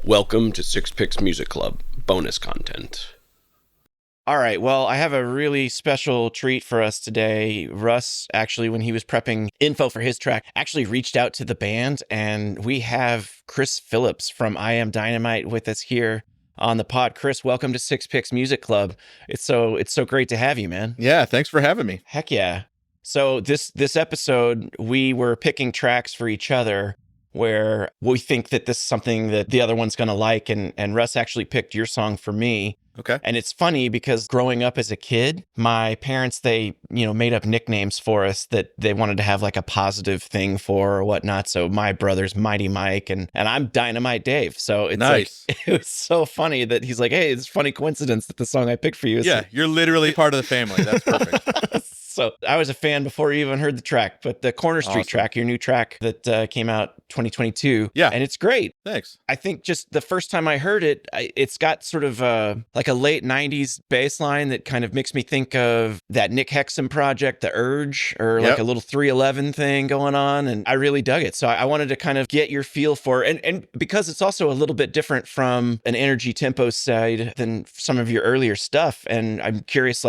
Welcome to Six Picks Music Club bonus content. All right, well, I have a really special treat for us today. Russ, actually, when he was prepping info for his track, actually reached out to the band, and we have Chris Phillips from IAMDYNAMITE with us here on the pod. Chris, welcome to Six Picks Music Club. It's so great to have you, man. Yeah, thanks for having me. Heck yeah. So this episode, we were picking tracks for each other where we think that this is something that the other one's going to like, and Russ actually picked your song for me. Okay. And it's funny because growing up as a kid, my parents, they, made up nicknames for us that they wanted to have like a positive thing for or whatnot. So my brother's Mighty Mike and I'm Dynamite Dave. So it's nice. Like, it was so funny that he's like, hey, it's a funny coincidence that the song I picked for you is. Yeah, you're literally part of the family. That's perfect. So I was a fan before you even heard the track, but the Corner Street track, your new track that came out 2022. Yeah. And it's great. Thanks. I think just the first time I heard it, it's got sort of like a late 90s bass line that kind of makes me think of that Nick Hexum project, The Urge, or like a little 311 thing going on. And I really dug it. So I wanted to kind of get your feel for it. And because it's also a little bit different from an energy tempo side than some of your earlier stuff. And I'm curious,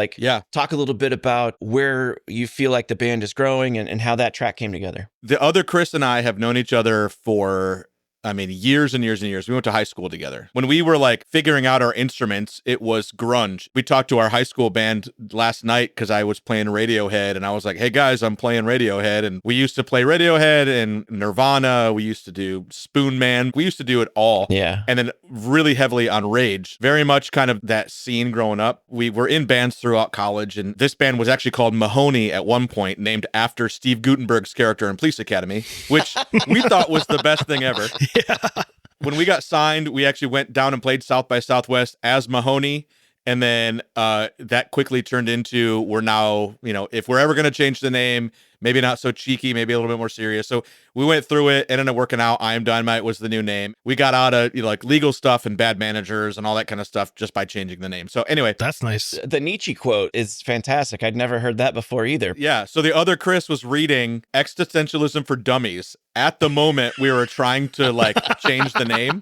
talk a little bit about where you feel like the band is growing and how that track came together. The other Chris and I have known each other for years and years and years. We went to high school together. When we were figuring out our instruments, it was grunge. We talked to our high school band last night because I was playing Radiohead and I was like, hey guys, I'm playing Radiohead. And we used to play Radiohead and Nirvana. We used to do Spoon Man. We used to do it all. Yeah. And then really heavily on Rage. Very much kind of that scene growing up. We were in bands throughout college, and this band was actually called Mahoney at one point, named after Steve Guttenberg's character in Police Academy, which we thought was the best thing ever. Yeah. When we got signed, we actually went down and played South by Southwest as Mahoney. And then that quickly turned into, we're now, if we're ever going to change the name, maybe not so cheeky, maybe a little bit more serious. So we went through it, ended up working out. IAMDYNAMITE was the new name. We got out of legal stuff and bad managers and all that kind of stuff just by changing the name. So anyway. That's nice. The Nietzsche quote is fantastic. I'd never heard that before either. Yeah. So the other Chris was reading Existentialism for Dummies. At the moment, we were trying to change the name.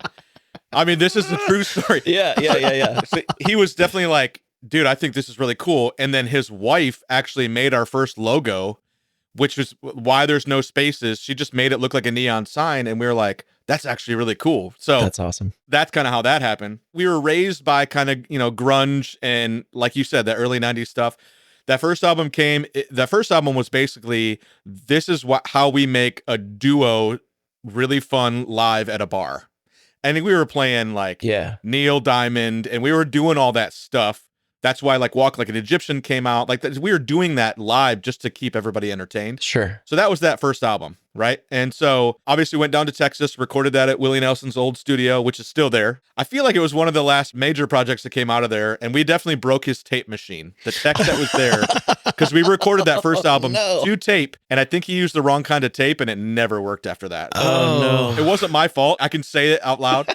I mean, this is a true story. Yeah. So he was definitely like, dude, I think this is really cool. And then his wife actually made our first logo, which is why there's no spaces. She just made it look like a neon sign. And we were like, that's actually really cool. So that's awesome. That's kind of how that happened. We were raised by kind of, grunge and, like you said, that early 90s stuff. That first album was basically, this is how we make a duo really fun live at a bar. I think we were playing Neil Diamond, and we were doing all that stuff. That's why Walk Like an Egyptian came out. We were doing that live just to keep everybody entertained. Sure. So that was that first album, right? And so obviously went down to Texas, recorded that at Willie Nelson's old studio, which is still there. I feel like it was one of the last major projects that came out of there, and we definitely broke his tape machine. The tech that was there, because we recorded that first album to tape, and I think he used the wrong kind of tape, and it never worked after that. Oh, no. It wasn't my fault. I can say it out loud.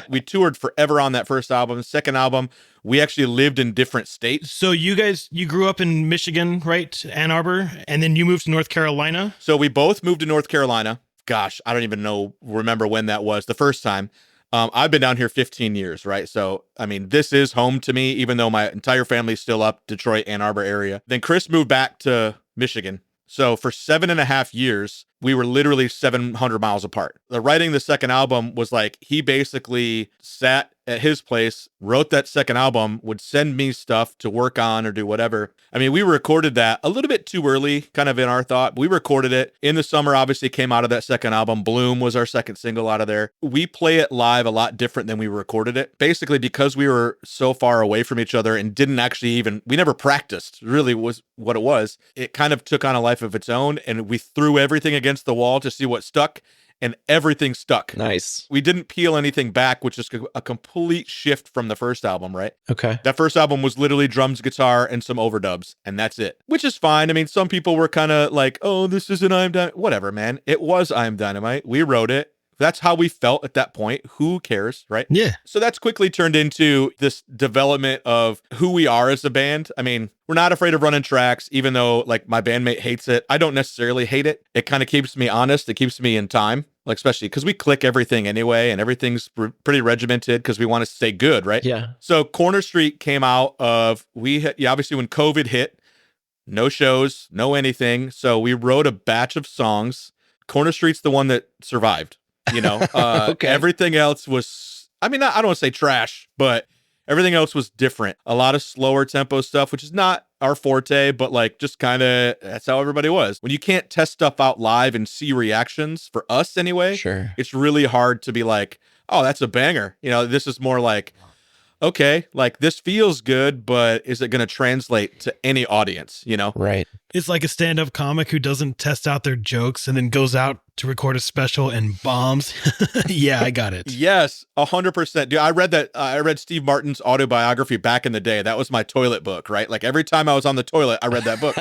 We toured forever on that first album. Second album, we actually lived in different states. So you grew up in Michigan, right? Ann Arbor, and then you moved to North Carolina? So we both moved to North Carolina. Gosh, I don't even remember when that was the first time. I've been down here 15 years, right? So, this is home to me, even though my entire family's still up Detroit, Ann Arbor area. Then Chris moved back to Michigan. So for 7.5 years, we were literally 700 miles apart. The writing the second album was he basically sat at his place, wrote that second album, would send me stuff to work on or do whatever. We recorded that a little bit too early, kind of in our thought. We recorded it in the summer, obviously came out of that second album. Bloom was our second single out of there. We play it live a lot different than we recorded it, basically because we were so far away from each other and didn't actually we never practiced, really was what it was. It kind of took on a life of its own, and we threw everything against the wall to see what stuck. And everything stuck. Nice. We didn't peel anything back, which is a complete shift from the first album, right? Okay. That first album was literally drums, guitar, and some overdubs, and that's it. Which is fine. Some people were kind of like, oh, this isn't IAMDYNAMITE. Whatever, man. It was IAMDYNAMITE. We wrote it. That's how we felt at that point. Who cares, right? Yeah. So that's quickly turned into this development of who we are as a band. I mean, we're not afraid of running tracks, even though like my bandmate hates it. I don't necessarily hate it. It kind of keeps me honest. It keeps me in time, like especially because we click everything anyway, and everything's pretty regimented because we want to stay good, right? Yeah. So Corner Street came out of obviously when COVID hit, no shows, no anything. So we wrote a batch of songs. Corner Street's the one that survived. Okay. Everything else was, I mean, I don't want to say trash, but everything else was different. A lot of slower tempo stuff, which is not our forte, but like just kind of, that's how everybody was. When you can't test stuff out live and see reactions, for us anyway, Sure. it's really hard to be like, oh, that's a banger. This is more like, okay, like this feels good, but is it going to translate to any audience, Right. It's like a stand-up comic who doesn't test out their jokes and then goes out to record a special and bombs. Yeah, I got it. Yes, 100%. Dude, I read that. I read Steve Martin's autobiography back in the day. That was my toilet book, right? Like every time I was on the toilet, I read that book.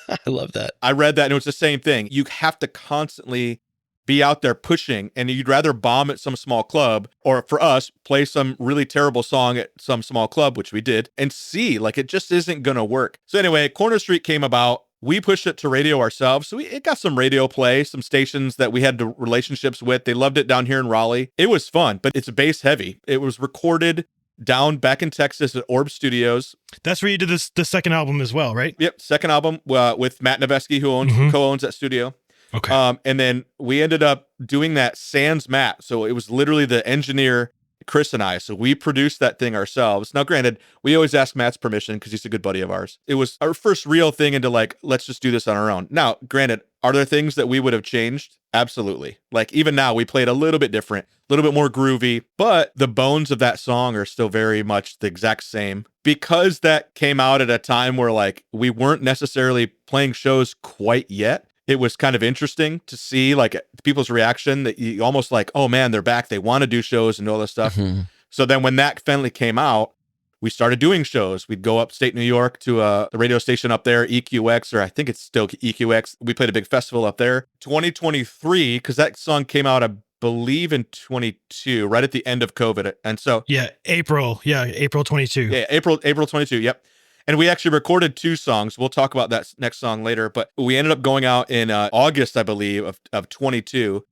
I love that. I read that and it was the same thing. You have to constantly be out there pushing, and you'd rather bomb at some small club, or for us, play some really terrible song at some small club, which we did, and see, like, it just isn't going to work. So anyway, Corner Street came about. We pushed it to radio ourselves. So it got some radio play, some stations that we had relationships with. They loved it down here in Raleigh. It was fun, but it's bass heavy. It was recorded down back in Texas at Orb Studios. That's where you did the second album as well, right? Yep, second album with Matt Nevesky, who co-owns that studio. Okay. And then we ended up doing that sans Matt. So it was literally the engineer, Chris and I. So we produced that thing ourselves. Now, granted, we always ask Matt's permission because he's a good buddy of ours. It was our first real thing into like, let's just do this on our own. Now, granted, are there things that we would have changed? Absolutely. Like even now we played a little bit different, a little bit more groovy, but the bones of that song are still very much the exact same because that came out at a time where like we weren't necessarily playing shows quite yet. It was kind of interesting to see like people's reaction that you almost like, oh man, they're back. They want to do shows and all this stuff. Mm-hmm. So then when that finally came out, we started doing shows. We'd go upstate New York to the radio station up there, EQX, or I think it's still EQX. We played a big festival up there. 2023, because that song came out, I believe, in 22, right at the end of COVID. And so April 22. Yeah, April 22. Yep. And we actually recorded 2 songs. We'll talk about that next song later. But we ended up going out in August, I believe, of 22.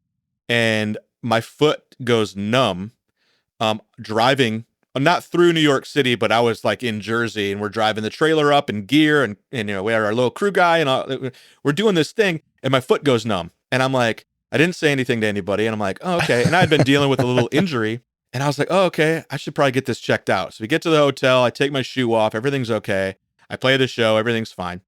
And my foot goes numb driving, not through New York City, but I was like in Jersey. And we're driving the trailer up in gear. And we had our little crew guy. And we're doing this thing. And my foot goes numb. And I'm like, I didn't say anything to anybody. And I'm like, oh, okay. And I had been dealing with a little injury. And I was like, oh, okay, I should probably get this checked out. So we get to the hotel. I take my shoe off. Everything's okay. I play the show. Everything's fine.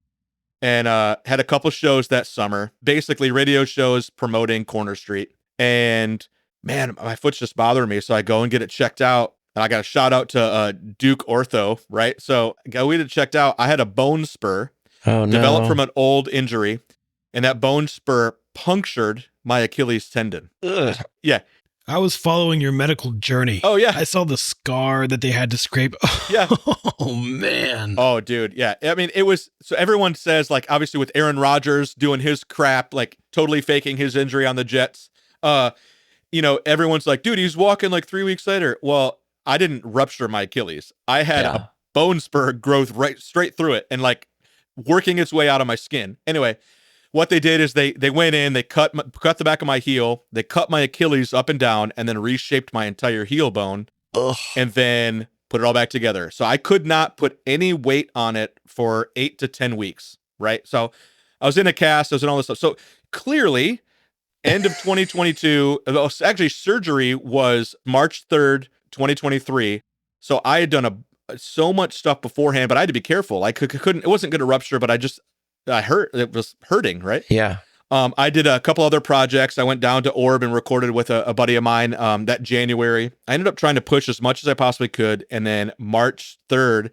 And had a couple shows that summer, basically radio shows promoting Corner Street. And man, my foot's just bothering me. So I go and get it checked out. And I got a shout out to Duke Ortho, right? So I go get it checked out. I had a bone spur developed from an old injury. And that bone spur punctured my Achilles tendon. Ugh. Yeah. I was following your medical journey. Oh, yeah. I saw the scar that they had to scrape. Yeah. Oh, man. Oh, dude. Yeah. I mean, it was, so everyone says, like, obviously with Aaron Rodgers doing his crap, like totally faking his injury on the Jets, everyone's like, dude, he's walking like 3 weeks later. Well, I didn't rupture my Achilles. I had a bone spur growth right straight through it and like working its way out of my skin. Anyway, what they did is they went in, they cut the back of my heel, they cut my Achilles up and down, and then reshaped my entire heel bone, and then put it all back together. So I could not put any weight on it for 8 to 10 weeks, right? So I was in a cast, I was in all this stuff. So clearly, end of 2022, actually surgery was March 3rd, 2023. So I had done so much stuff beforehand, but I had to be careful. I couldn't, it wasn't going to rupture, but I hurt. It was hurting, right? Yeah. I did a couple other projects. I went down to Orb and recorded with a buddy of mine that January. I ended up trying to push as much as I possibly could. And then March 3rd,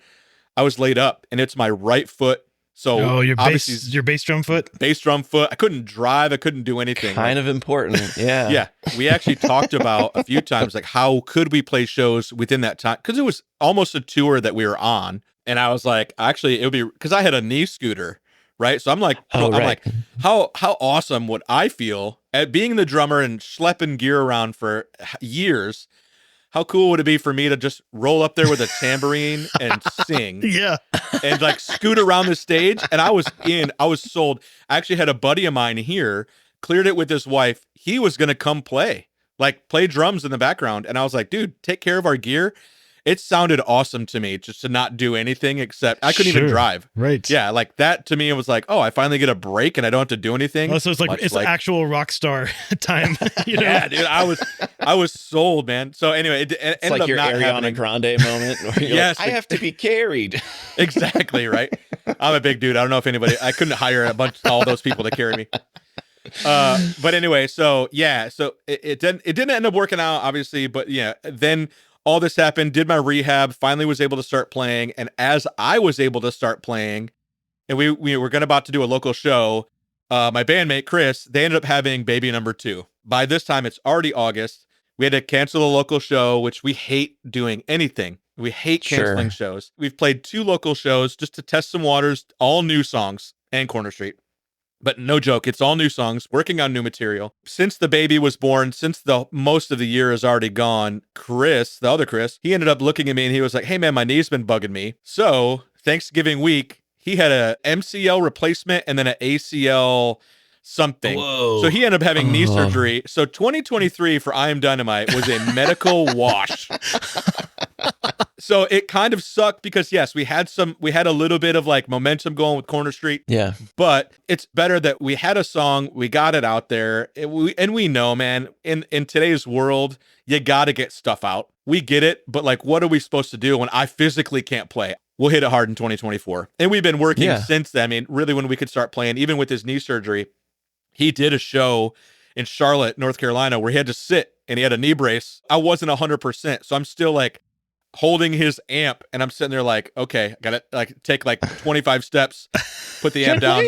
I was laid up and it's my right foot. So your bass drum foot? Bass drum foot. I couldn't drive. I couldn't do anything. Kind of important. Yeah. Yeah. We actually talked about a few times, like how could we play shows within that time? Because it was almost a tour that we were on. And I was like, actually, it would be, because I had a knee scooter. Right. So I'm like, like, how awesome would I feel At being the drummer and schlepping gear around for years, how cool would it be for me to just roll up there with a tambourine and sing? Yeah. And like scoot around the stage? And I was sold. I actually had a buddy of mine here, cleared it with his wife. He was going to come play drums in the background. And I was like, dude, take care of our gear. It sounded awesome to me just to not do anything except I couldn't even drive. Right. Yeah. Like that to me, it was like, oh, I finally get a break and I don't have to do anything. Oh, so it's like, actual rock star time. You know? Yeah, dude. I was sold, man. So anyway, it It's ended like up your not Ariana happening. Grande moment where you're Yes. like, I have to be carried. Exactly, right? I'm a big dude. I don't know if I couldn't hire all those people to carry me. But anyway, so yeah, so it didn't end up working out, obviously, but yeah, then all this happened, did my rehab, finally was able to start playing, and as I was able to start playing, and we were about to do a local show, my bandmate Chris, they ended up having baby number 2. By this time, it's already August. We had to cancel the local show, which we hate doing anything. We hate canceling shows. We've played 2 local shows just to test some waters, all new songs, and Corner Street. But no joke, it's all new songs, working on new material. Since the baby was born, since the most of the year is already gone, Chris, the other Chris, he ended up looking at me and he was like, hey man, my knee's been bugging me. So Thanksgiving week, he had a MCL replacement and then an ACL something. Whoa. So he ended up having knee surgery. So 2023 for IAMDYNAMITE was a medical wash. So it kind of sucked because yes, we had a little bit of like momentum going with Corner Street. Yeah. But it's better that we had a song, we got it out there. And we know, man, in today's world, you got to get stuff out. We get it, but like, what are we supposed to do when I physically can't play? We'll hit it hard in 2024. And we've been working since then. I mean, really when we could start playing, even with his knee surgery, he did a show in Charlotte, North Carolina, where he had to sit and he had a knee brace. I wasn't 100%. So I'm still like holding his amp and I'm sitting there like, okay, got to like take like 25 steps, put the amp down,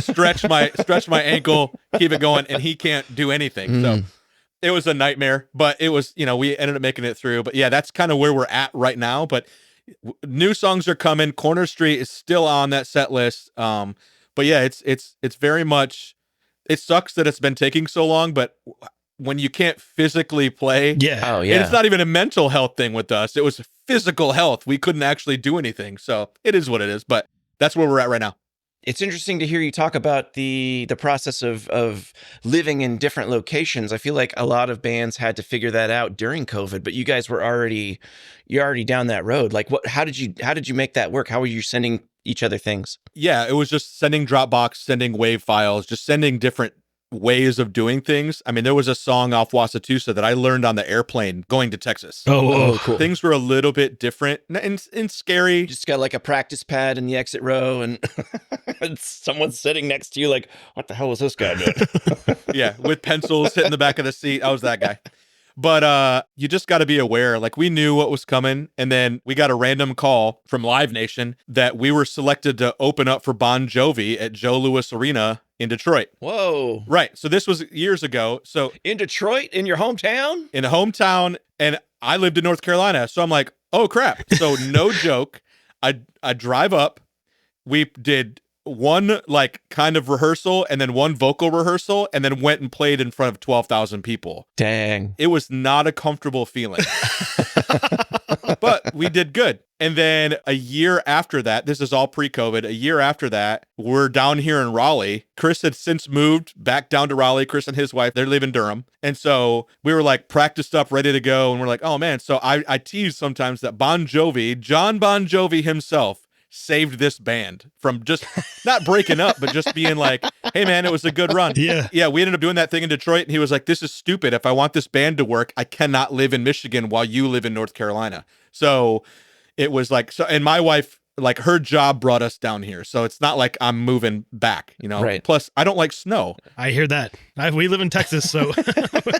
stretch my ankle, keep it going. And he can't do anything. So it was a nightmare, but it was, we ended up making it through. But yeah, that's kind of where we're at right now. But new songs are coming. Corner Street is still on that set list. But yeah, it's very much, it sucks that it's been taking so long, but when you can't physically play, Yeah. and it's not even a mental health thing with us. It was physical health. We couldn't actually do anything. So it is what it is, but that's where we're at right now. It's interesting to hear you talk about the process of living in different locations. I feel like a lot of bands had to figure that out during COVID, but you guys were already down that road. Like how did you make that work? How were you sending each other things? Yeah, it was just sending Dropbox, sending WAV files, just sending different ways of doing things. I mean, there was a song off Wasatusa that I learned on the airplane going to Texas. Oh, cool. Things were a little bit different and scary. You just got like a practice pad in the exit row and someone's sitting next to you like, what the hell is this guy doing? Yeah, with pencils hitting the back of the seat. I was that guy. But you just got to be aware. Like we knew what was coming, and then we got a random call from Live Nation that we were selected to open up for Bon Jovi at Joe Louis Arena in Detroit. Whoa. Right. So this was years ago. So In Detroit, in your hometown? in a hometown, and I lived in North Carolina. So I'm like, oh crap. So no joke. I drive up. We did one like kind of rehearsal and then one vocal rehearsal and then went and played in front of 12,000 people. Dang. It was not a comfortable feeling, but we did good. And then a year after that, this is all pre-COVID, a year after that, we're down here in Raleigh. Chris had since moved back down to Raleigh. Chris and his wife, they live in Durham. And so we were like practiced up, ready to go. And we're like, oh man. So I tease sometimes that John Bon Jovi himself, saved this band from just not breaking up, but just being like, hey man, it was a good run. Yeah. We ended up doing that thing in Detroit. And he was like, this is stupid. If I want this band to work, I cannot live in Michigan while you live in North Carolina. So it was like, and my wife, like her job brought us down here. So it's not like I'm moving back, Right. Plus I don't like snow. I hear that. We live in Texas, so.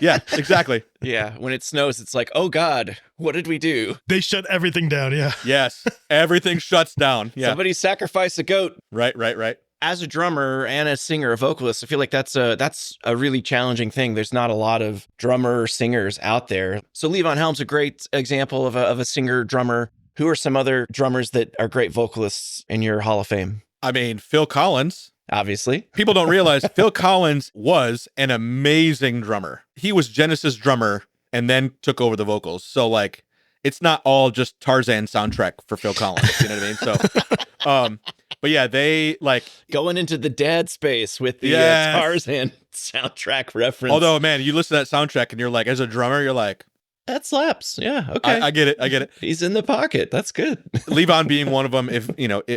Yeah, exactly. Yeah. When it snows, it's like, oh God, what did we do? They shut everything down. Yeah. Yes. Everything shuts down. Yeah. Somebody sacrificed a goat. Right. As a drummer and a singer, a vocalist, I feel like that's a really challenging thing. There's not a lot of drummer singers out there. So Levon Helm's a great example of a singer drummer. Who are some other drummers that are great vocalists in your Hall of Fame? I mean, Phil Collins, Obviously. People don't realize Phil Collins was an amazing drummer. He was Genesis drummer and then took over the vocals. So like, it's not all just Tarzan soundtrack for Phil Collins. You know what I mean? So, but yeah, they like going into the dad space with the Tarzan soundtrack reference. Although, man, you listen to that soundtrack and you're like, as a drummer, you're like, that slaps. Yeah. Okay. I get it. He's in the pocket. That's good. Levon being one of them. If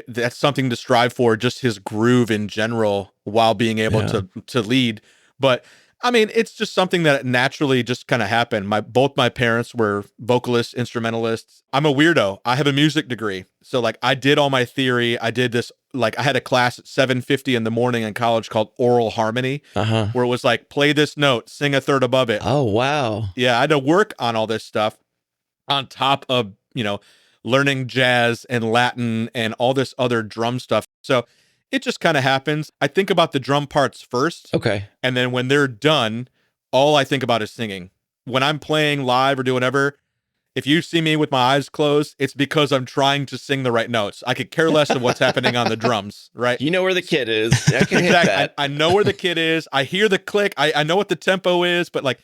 that's something to strive for, just his groove in general, while being able to lead. But I mean, it's just something that naturally just kind of happened. Both my parents were vocalists, instrumentalists. I'm a weirdo. I have a music degree. So like I did all my theory. I did this, like I had a class at 7:50 in the morning in college called oral harmony, where it was like, play this note, sing a third above it. Oh, wow. Yeah. I had to work on all this stuff on top of, learning jazz and Latin and all this other drum stuff. So it just kind of happens. I think about the drum parts first. Okay. And then when they're done, all I think about is singing. When I'm playing live or doing whatever, if you see me with my eyes closed, it's because I'm trying to sing the right notes. I could care less of what's happening on the drums, right? You know where the kid is. I can hit that. I know where the kid is. I hear the click. I know what the tempo is, but like,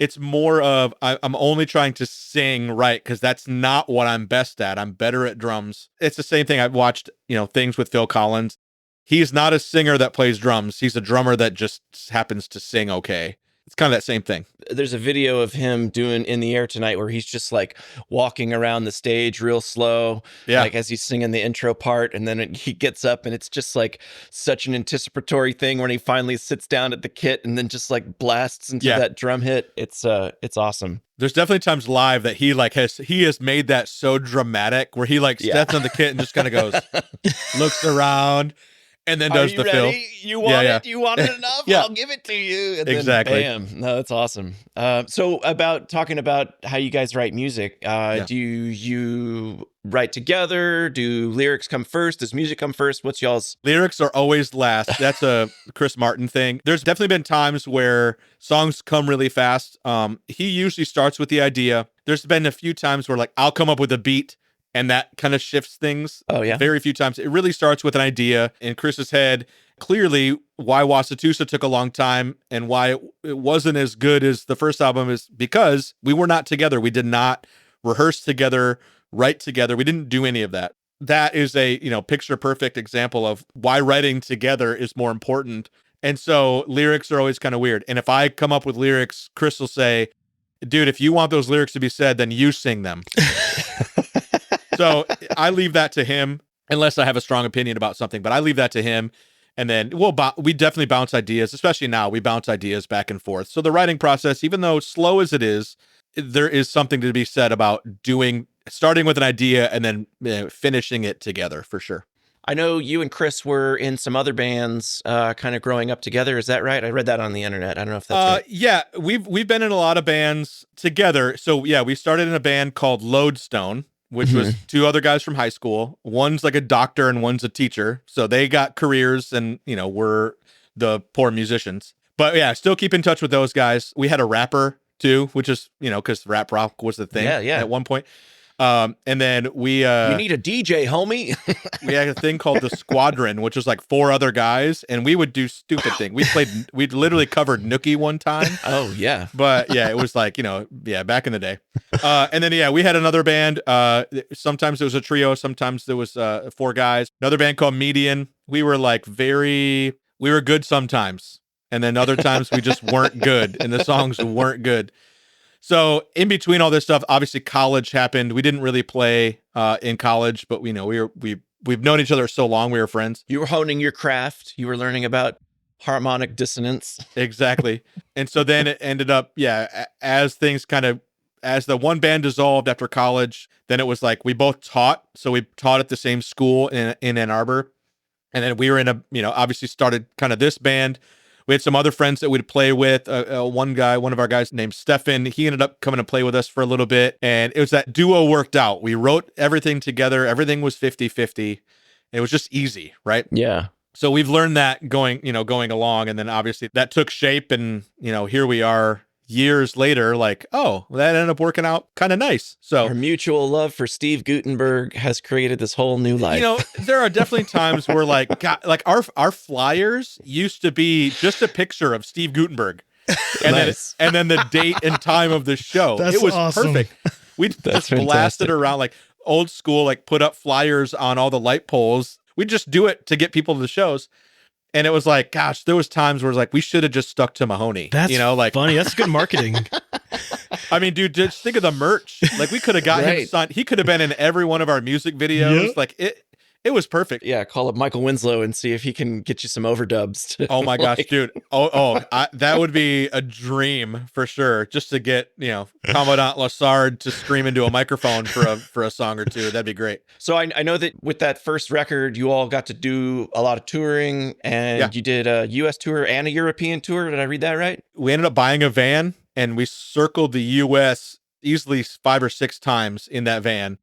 it's more of I'm only trying to sing right, because that's not what I'm best at. I'm better at drums. It's the same thing. I've watched, things with Phil Collins. He's not a singer that plays drums. He's a drummer that just happens to sing okay. It's kind of that same thing. There's a video of him doing In the Air Tonight where he's just like walking around the stage real slow, like as he's singing the intro part, and then he gets up and it's just like such an anticipatory thing when he finally sits down at the kit and then just like blasts into that drum hit. It's awesome. There's definitely times live that he has made that so dramatic where he like steps on the kit and just kind of goes, looks around. And then does the ready? Phil. You want it? You want it enough? I'll give it to you. And exactly. Then, bam. No, that's awesome. So talking about how you guys write music, do you write together? Do lyrics come first? Does music come first? What's y'all's? Lyrics are always last. That's a Chris Martin thing. There's definitely been times where songs come really fast. He usually starts with the idea. There's been a few times where like I'll come up with a beat, and that kind of shifts things. Oh, yeah. Very few times. It really starts with an idea in Chris's head. Clearly, why Wasatusa took a long time and why it wasn't as good as the first album is because we were not together. We did not rehearse together, write together. We didn't do any of that. That is a, picture perfect example of why writing together is more important. And so lyrics are always kind of weird. And if I come up with lyrics, Chris will say, dude, if you want those lyrics to be said, then you sing them. So I leave that to him, unless I have a strong opinion about something, but I leave that to him. And then we definitely bounce ideas, especially now. We bounce ideas back and forth. So the writing process, even though slow as it is, there is something to be said about starting with an idea and then finishing it together for sure. I know you and Chris were in some other bands kind of growing up together. Is that right? I read that on the internet. I don't know if that's right. Yeah, we've been in a lot of bands together. So yeah, we started in a band called Lodestone, which was two other guys from high school. One's like a doctor and one's a teacher. So they got careers and, we're the poor musicians. But yeah, still keep in touch with those guys. We had a rapper too, which is, because rap rock was the thing at one point. And then we need a DJ, homie. We had a thing called the Squadron, which was like four other guys, and we would do stupid things. We literally covered Nookie one time. Oh yeah. But yeah, it was like, back in the day. And then we had another band. Sometimes it was a trio, sometimes there was four guys. Another band called Median. We were like we were good sometimes. And then other times we just weren't good and the songs weren't good. So in between all this stuff, obviously college happened. We didn't really play in college, but we've known each other so long. We were friends. You were honing your craft. You were learning about harmonic dissonance. Exactly. And so then it ended up, as the one band dissolved after college, then it was like we both taught. So we taught at the same school in Ann Arbor. And then we were in obviously started kind of this band. We had some other friends that we'd play with. One of our guys named Stefan, he ended up coming to play with us for a little bit. And it was that duo worked out. We wrote everything together. Everything was 50-50. It was just easy, right? Yeah. So we've learned that going along. And then obviously that took shape and, here we are years later, like, oh, that ended up working out kind of nice. So our mutual love for Steve Guttenberg has created this whole new life. You know, there are definitely times where like, God, like our flyers used to be just a picture of Steve Guttenberg. And nice. then the date and time of the show. That's it was awesome. perfect. We just blasted around like old school, like put up flyers on all the light poles. We just do it to get people to the shows. And it was like, gosh, there was times where it was like, we should have just stuck to Mahoney. That's like funny. That's good marketing. I mean, dude, just think of the merch. Like we could have got him signed. He could have been in every one of our music videos. Yep. Like it was perfect. Yeah, call up Michael Winslow and see if he can get you some overdubs. Oh my gosh, dude. That would be a dream for sure. Just to get, Commandant Lassard to scream into a microphone for a song or two. That'd be great. So I know that with that first record, you all got to do a lot of touring, and you did a US tour and a European tour. Did I read that right? We ended up buying a van and we circled the US easily 5 or 6 times in that van.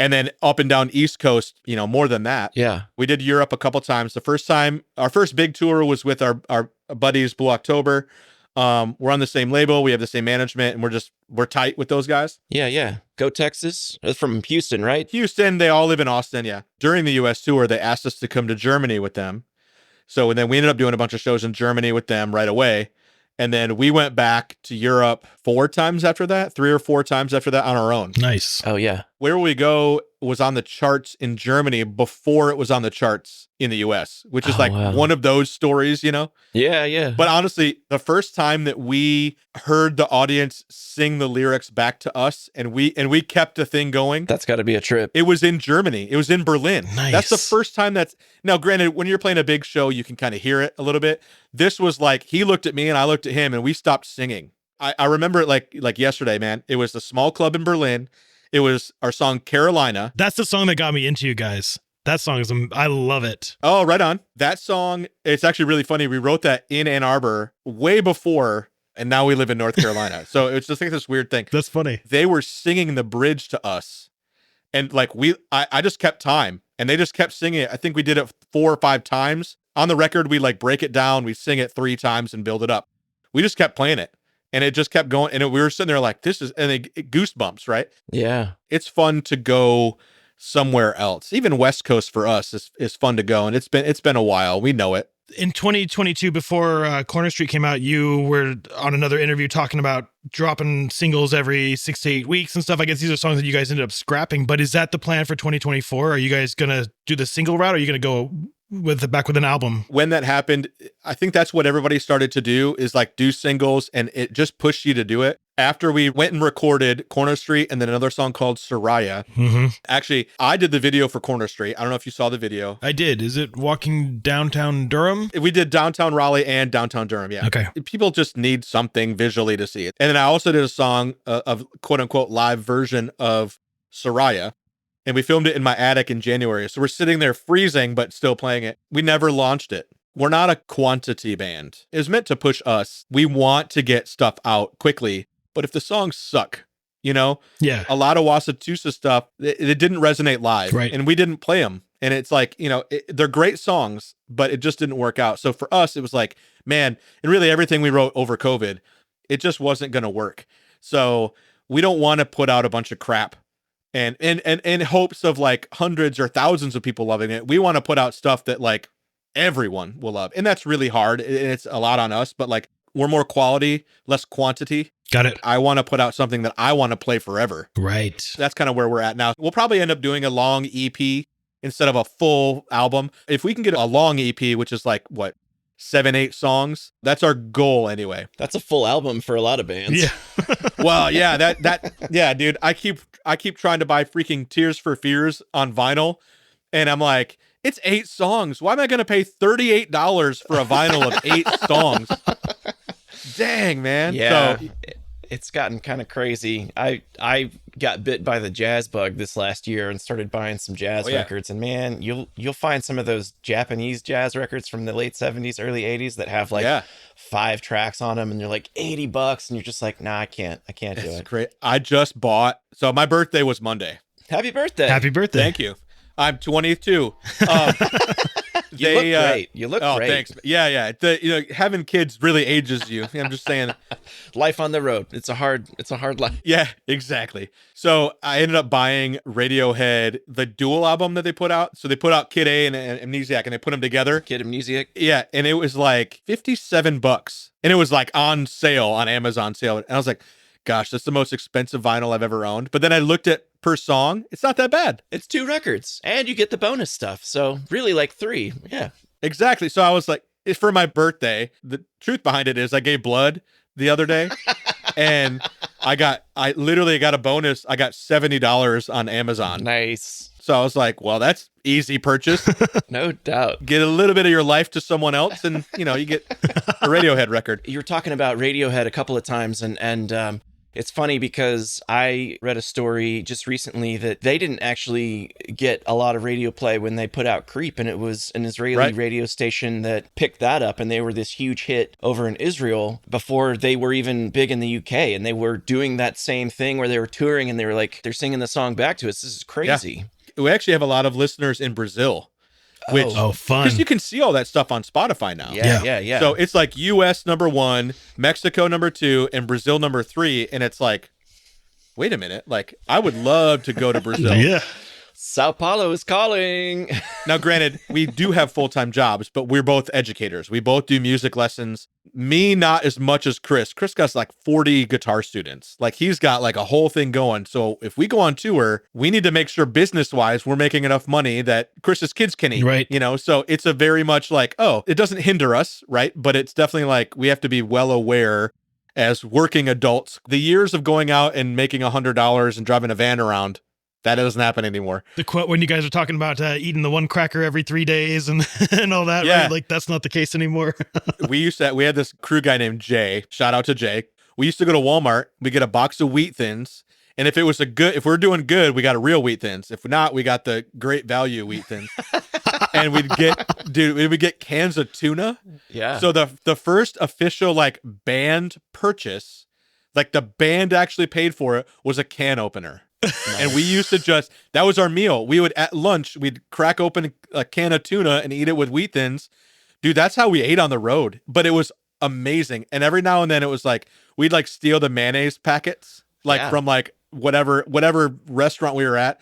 And then up and down East Coast, more than that. Yeah. We did Europe a couple times. The first time, our first big tour was with our buddies, Blue October. We're on the same label. We have the same management, and we're tight with those guys. Yeah. Go Texas. That's from Houston, right? Houston. They all live in Austin, yeah. During the U.S. tour, they asked us to come to Germany with them. So then we ended up doing a bunch of shows in Germany with them right away. And then we went back to Europe 4 times after that, 3 or 4 times after that on our own. Nice. Oh, yeah. Where We Go was on the charts in Germany before it was on the charts in the US, which is one of those stories, Yeah. But honestly, the first time that we heard the audience sing the lyrics back to us and we kept the thing going. That's got to be a trip. It was in Germany. It was in Berlin. Nice. That's the first time now granted, when you're playing a big show, you can kind of hear it a little bit. This was like, he looked at me and I looked at him and we stopped singing. I remember it like yesterday, man. It was the small club in Berlin. It was our song Carolina. That's the song that got me into you guys. That song is, I love it. Oh, right on. That song, it's actually really funny. We wrote that in Ann Arbor way before, and now we live in North Carolina. So it's just like this weird thing. That's funny. They were singing the bridge to us. And like I just kept time and they just kept singing it. I think we did it 4 or 5 times. On the record, we like break it down. We sing it 3 times and build it up. We just kept playing it. And it just kept going. And we were sitting there like, this is, and goosebumps, right? Yeah. It's fun to go somewhere else. Even West Coast for us is fun to go. And it's been a while. We know it. In 2022, before Corner Street came out, you were on another interview talking about dropping singles every 6 to 8 weeks and stuff. I guess these are songs that you guys ended up scrapping, but is that the plan for 2024? Are you guys going to do the single route? Or are you going to go back with an album? When that happened, I think that's what everybody started to do, is like do singles, and it just pushed you to do it. After we went and recorded Corner Street and then another song called Soraya. Mm-hmm. Actually, I did the video for Corner Street. I don't know if you saw the video. I did. Is it walking downtown Durham? We did downtown Raleigh and downtown Durham, yeah. Okay. People just need something visually to see it. And then I also did a song of quote unquote live version of Soraya. And we filmed it in my attic in January. So we're sitting there freezing, but still playing it. We never launched it. We're not a quantity band. It was meant to push us. We want to get stuff out quickly. But if the songs suck, Yeah. A lot of Wasatusa stuff, it didn't resonate live. Right. And we didn't play them. And it's like, they're great songs, but it just didn't work out. So for us, it was like, man, and really everything we wrote over COVID, it just wasn't going to work. So we don't want to put out a bunch of crap and in hopes of like hundreds or thousands of people loving it. We want to put out stuff that like everyone will love. And that's really hard. And it's a lot on us, but like we're more quality, less quantity. Got it. I want to put out something that I want to play forever. Right. That's kind of where we're at now. We'll probably end up doing a long EP instead of a full album. If we can get a long EP, which is like, 7, 8 songs, that's our goal anyway. That's a full album for a lot of bands. Yeah. Well, yeah, yeah, dude, I keep trying to buy freaking Tears for Fears on vinyl. And I'm like, it's 8 songs. Why am I going to pay $38 for a vinyl of 8 songs? Dang, man. Yeah. So, it's gotten kind of crazy. I got bit by the jazz bug this last year and started buying some jazz records. And man, you'll find some of those Japanese jazz records from the late 70s, early 80s that have like 5 tracks on them, and they're like $80, and you're just like, nah, I can't do it. Great. I just bought. So my birthday was Monday. Happy birthday! Happy birthday! Thank you. I'm 22. You look great. You look great. Thanks. Yeah. Having kids really ages you. I'm just saying. Life on the road. It's a hard life. Yeah, exactly. So I ended up buying Radiohead, the dual album that they put out. So they put out Kid A and Amnesiac, and they put them together. Kid Amnesiac. Yeah, and it was like $57, and it was like on sale on Amazon sale. And I was like, gosh, that's the most expensive vinyl I've ever owned. But then I looked at per song, it's not that bad. It's 2 records, and you get the bonus stuff. So really, like 3. Yeah, exactly. So I was like, it's for my birthday. The truth behind it is I gave blood the other day, and I literally got a bonus. I got $70 on Amazon. Nice. So I was like, well, that's easy purchase. No doubt. Get a little bit of your life to someone else, and you get a Radiohead record. You were talking about Radiohead a couple of times, and it's funny because I read a story just recently that they didn't actually get a lot of radio play when they put out Creep, and it was an Israeli radio station that picked that up, and they were this huge hit over in Israel before they were even big in the UK, and they were doing that same thing where they were touring, and they were like, they're singing the song back to us. This is crazy. Yeah. We actually have a lot of listeners in Brazil. Which, fun. Because you can see all that stuff on Spotify now. Yeah. So it's like US #1, Mexico #2, and Brazil #3. And it's like, wait a minute. Like, I would love to go to Brazil. Yeah. Sao Paulo is calling. Now, granted, we do have full-time jobs, but we're both educators. We both do music lessons. Me, not as much as Chris. Chris got like 40 guitar students. Like, he's got like a whole thing going. So if we go on tour, we need to make sure business-wise we're making enough money that Chris's kids can eat. Right. So it's a very much like, it doesn't hinder us, right? But it's definitely like we have to be well aware as working adults. The years of going out and making $100 and driving a van around, that doesn't happen anymore. The quote when you guys are talking about eating the one cracker every 3 days and all that, Yeah. right? Like, that's not the case anymore. We had this crew guy named Jay. Shout out to Jay. We used to go to Walmart. We get a box of Wheat Thins. And if we're doing good, we got a real Wheat Thins. If not, we got the great value Wheat Thins. And we'd get cans of tuna. Yeah. So the first official like band purchase, like the band actually paid for it, was a can opener. And we used to that was our meal. We would, at lunch, we'd crack open a can of tuna and eat it with Wheat Thins. Dude, that's how we ate on the road. But it was amazing. And every now and then it was like, we'd like steal the mayonnaise packets, from like whatever restaurant we were at.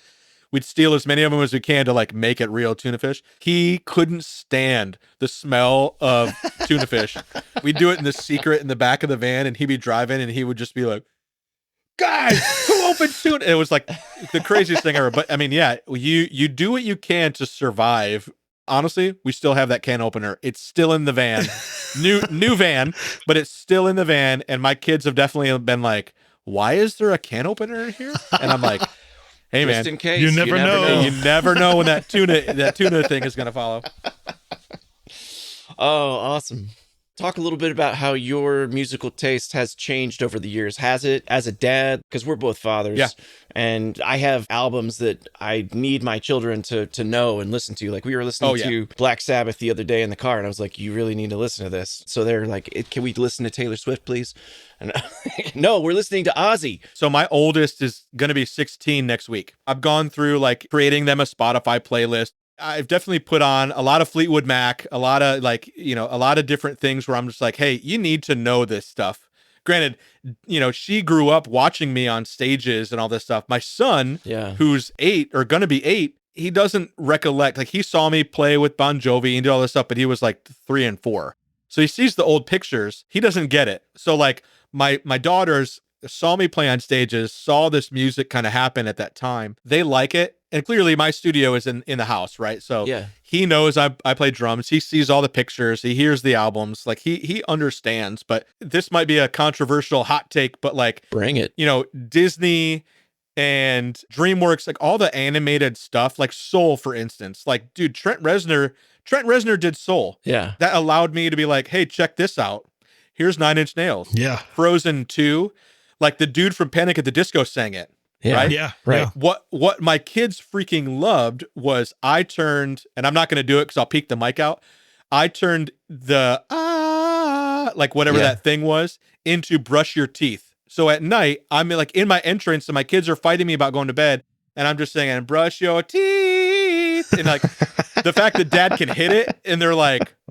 We'd steal as many of them as we can to like make it real tuna fish. He couldn't stand the smell of tuna fish. We'd do it in the secret in the back of the van, and he'd be driving and he would just be like, guys, who opened tuna? It was like the craziest thing ever. But I mean, yeah, you do what you can to survive. Honestly, we still have that can opener. It's still in the van. New van, but it's still in the van. And my kids have definitely been like, why is there a can opener in here? And I'm like, hey, man, just in case. You never know. You never know when that tuna thing is going to follow. Oh, awesome. Talk a little bit about how your musical taste has changed over the years. Has it, as a dad? Because we're both fathers. Yeah. And I have albums that I need my children to know and listen to. Like, we were listening to Black Sabbath the other day in the car, and I was like, you really need to listen to this. So they're like, can we listen to Taylor Swift, please? And no, we're listening to Ozzy. So my oldest is going to be 16 next week. I've gone through like creating them a Spotify playlist. I've definitely put on a lot of Fleetwood Mac, a lot of a lot of different things where I'm just like, hey, you need to know this stuff. Granted, she grew up watching me on stages and all this stuff. My son, who's 8 or going to be 8, he doesn't recollect. Like, he saw me play with Bon Jovi and do all this stuff, but he was like 3 and 4. So he sees the old pictures. He doesn't get it. So like my daughters saw me play on stages, saw this music kind of happen at that time. They like it. And clearly my studio is in the house, right? So he knows I play drums. He sees all the pictures. He hears the albums. Like, he understands. But this might be a controversial hot take, but like, bring it. Disney and DreamWorks, like all the animated stuff, like Soul, for instance. Like, dude, Trent Reznor did Soul. Yeah. That allowed me to be like, hey, check this out. Here's 9 Inch Nails. Yeah. Frozen 2. Like, the dude from Panic at the Disco sang it. Yeah. Right? Yeah. Right. Yeah. What my kids freaking loved was I turned, and I'm not going to do it because I'll peek the mic out. I turned the like whatever that thing was into Brush Your Teeth. So at night, I'm like in my entrance and my kids are fighting me about going to bed, and I'm just saying, brush your teeth. And like the fact that dad can hit it and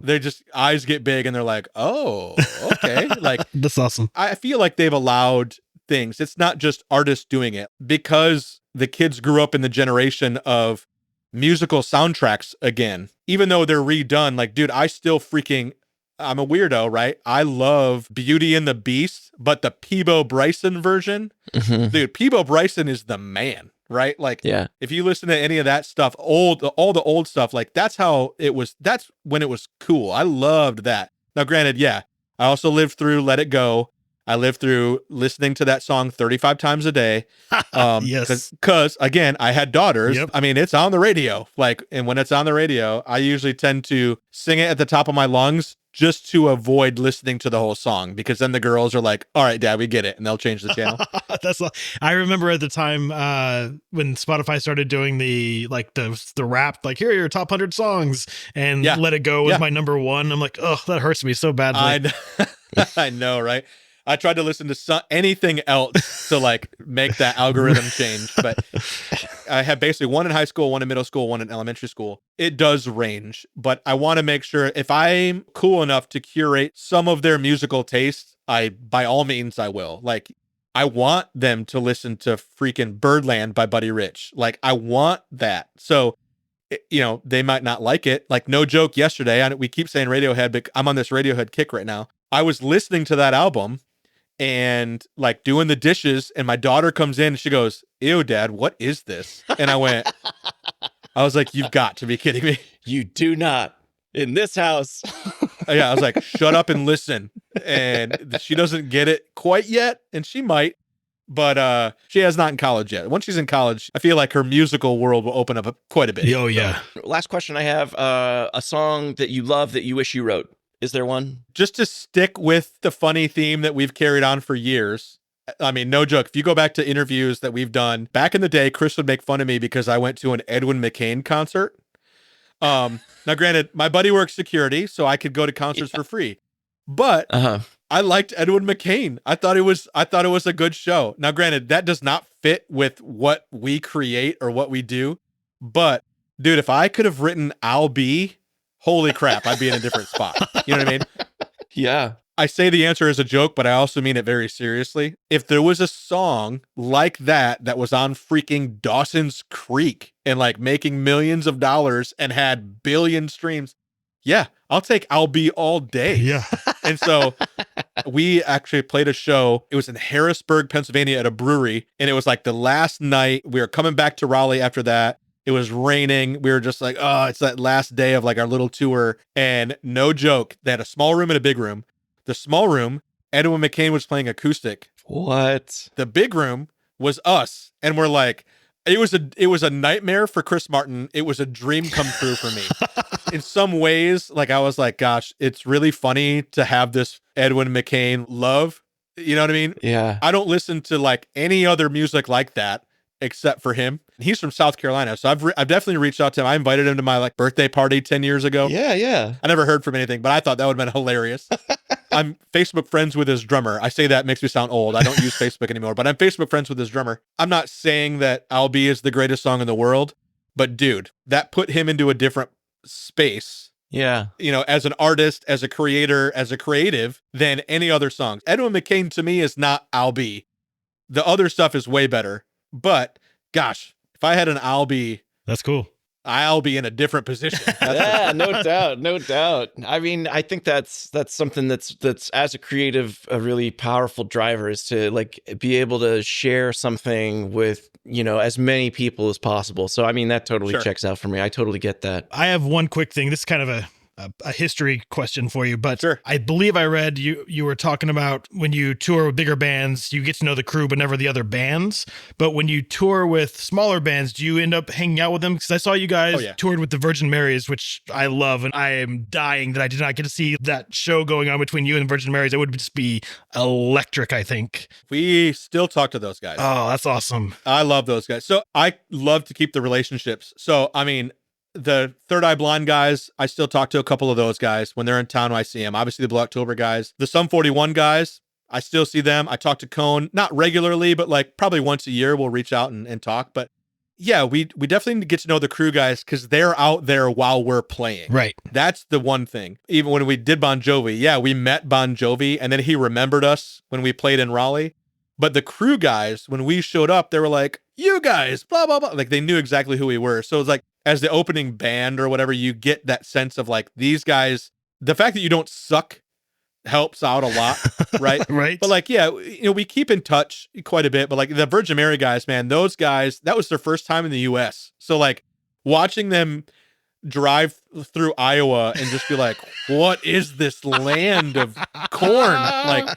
they just eyes get big and they're like, oh, okay. Like That's awesome. I feel like they've allowed things. It's not just artists doing it because the kids grew up in the generation of musical soundtracks again, even though they're redone. Like, dude, I'm a weirdo, right? I love Beauty and the Beast, but the Peebo Bryson version, dude, Peebo Bryson is the man, right? Like, Yeah. if you listen to any of that stuff, all the old stuff, like that's when it was cool. I loved that. Now, granted, yeah, I also lived through Let It Go. I lived through listening to that song 35 times a day. Yes. Because again, I had daughters. Yep. I mean, it's on the radio. Like, and when it's on the radio, I usually tend to sing it at the top of my lungs just to avoid listening to the whole song, because then the girls are like, all right, dad, we get it. And they'll change the channel. I remember at the time when Spotify started doing the rap, like, here are your top 100 songs, and Let It Go was my number one. I'm like, oh, that hurts me so badly. I know, right? I tried to listen to anything else to like make that algorithm change, but I had basically one in high school, one in middle school, one in elementary school. It does range, but I want to make sure if I'm cool enough to curate some of their musical tastes, by all means I will. Like, I want them to listen to freaking Birdland by Buddy Rich. Like, I want that. So, you know, they might not like it. Like, no joke, yesterday, we keep saying Radiohead, but I'm on this Radiohead kick right now. I was listening to that album and like doing the dishes, and my daughter comes in and she goes, ew, dad, what is this? And I was like, you've got to be kidding me. You do not in this house. Yeah, I was like, shut up and listen. And she doesn't get it quite yet, and she might, but she has not in college yet. Once she's in college, I feel like her musical world will open up quite a bit. Oh, yeah. Last question I have, a song that you love that you wish you wrote. Is there one? Just to stick with the funny theme that we've carried on for years. I mean, no joke. If you go back to interviews that we've done, back in the day, Chris would make fun of me because I went to an Edwin McCain concert. Now, granted, my buddy works security, so I could go to concerts for free. But I liked Edwin McCain. I thought it was a good show. Now, granted, that does not fit with what we create or what we do. But, dude, if I could have written I'll Be, holy crap, I'd be in a different spot. You know what I mean? Yeah. I say the answer as a joke, but I also mean it very seriously. If there was a song like that was on freaking Dawson's Creek and like making millions of dollars and had billion streams, yeah, I'll take I'll Be all day. Yeah. And so we actually played a show. It was in Harrisburg, Pennsylvania at a brewery. And it was like the last night. We were coming back to Raleigh after that. It was raining. We were just like, oh, it's that last day of like our little tour. And no joke, they had a small room and a big room. The small room, Edwin McCain was playing acoustic. What? The big room was us. And we're like, it was a nightmare for Chris Martin. It was a dream come true for me. In some ways, like I was like, gosh, it's really funny to have this Edwin McCain love. You know what I mean? Yeah. I don't listen to like any other music like that except for him. He's from South Carolina, so I've definitely reached out to him. I invited him to my like birthday party 10 years ago. Yeah. I never heard from anything, but I thought that would have been hilarious. I'm Facebook friends with his drummer. I say that makes me sound old. I don't use Facebook anymore, but I'm Facebook friends with his drummer. I'm not saying that I'll Be is the greatest song in the world, but dude, that put him into a different space. Yeah. You know, as an artist, as a creator, as a creative than any other songs. Edwin McCain to me is not I'll Be. The other stuff is way better, but gosh, if I had an I'll Be, that's cool. I'll be in a different position. Yeah, no doubt. I mean, I think that's something that's as a creative, a really powerful driver is to like be able to share something with, you know, as many people as possible. So, I mean, that totally checks out for me. I totally get that. I have one quick thing. This is kind of a history question for you, but sure. I believe I read you were talking about when you tour with bigger bands, you get to know the crew, but never the other bands. But when you tour with smaller bands, do you end up hanging out with them? Because I saw you guys toured with the Virgin Marys, which I love, and I am dying that I did not get to see that show going on between you and Virgin Marys. It would just be electric, I think. We still talk to those guys. Oh, that's awesome. I love those guys. So I love to keep the relationships. So, I mean, the Third Eye Blind guys, I still talk to a couple of those guys when they're in town. I see them. Obviously, the Blue October guys, the Sum 41 guys, I still see them. I talk to Cone, not regularly, but like probably once a year, we'll reach out and talk. But yeah, we definitely need to get to know the crew guys because they're out there while we're playing. Right. That's the one thing. Even when we did Bon Jovi, yeah, we met Bon Jovi and then he remembered us when we played in Raleigh. But the crew guys, when we showed up, they were like, you guys, blah, blah, blah. Like they knew exactly who we were. So it's like, as the opening band or whatever, you get that sense of like these guys, the fact that you don't suck helps out a lot, right? Right. But like, yeah, we keep in touch quite a bit, but like the Virgin Mary guys, man, those guys, that was their first time in the US. So like watching them drive through Iowa and just be like, what is this land of corn? Like,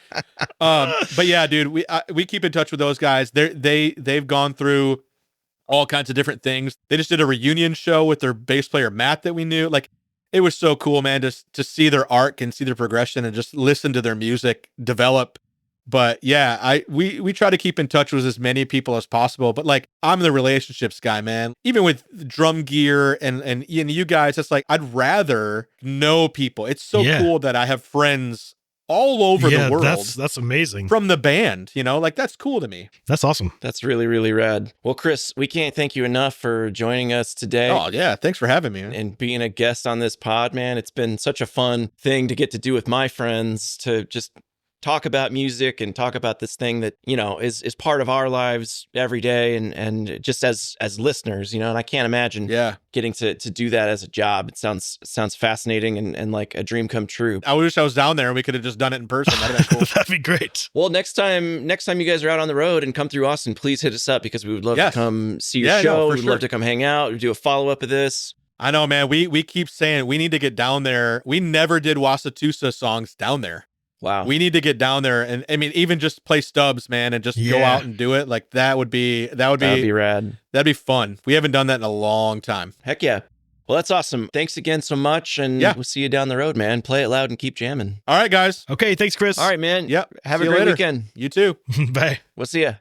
but yeah, dude, we keep in touch with those guys. They've gone through all kinds of different things. They just did a reunion show with their bass player, Matt, that we knew. Like, it was so cool, man, to see their arc and see their progression and just listen to their music develop. But yeah, we try to keep in touch with as many people as possible. But like, I'm the relationships guy, man. Even with drum gear and you guys, it's like, I'd rather know people. It's so cool that I have friends all over the world. That's amazing. From the band, like that's cool to me. That's awesome. That's really, really rad. Well, Chris, we can't thank you enough for joining us today. Oh, yeah. Thanks for having me, man. And being a guest on this pod, man. It's been such a fun thing to get to do with my friends, to just talk about music and talk about this thing that, is part of our lives every day and just as listeners, and I can't imagine getting to do that as a job. It sounds fascinating and like a dream come true. I wish I was down there and we could have just done it in person. That'd have been cool. That'd be great. Well, next time you guys are out on the road and come through Austin, please hit us up because we would love to come see your show. We'd love to come hang out. We'd do a follow-up of this. I know, man. We keep saying we need to get down there. We never did Wasatusa songs down there. Wow. We need to get down there and I mean even just play stubs, man, and just go out and do it. Like that'd be rad. That'd be fun. We haven't done that in a long time. Heck yeah. Well, that's awesome. Thanks again so much, and we'll see you down the road, man. Play it loud and keep jamming. All right, guys. Okay, thanks, Chris. All right, man. Yep. Have a great weekend. You too. Bye. We'll see ya.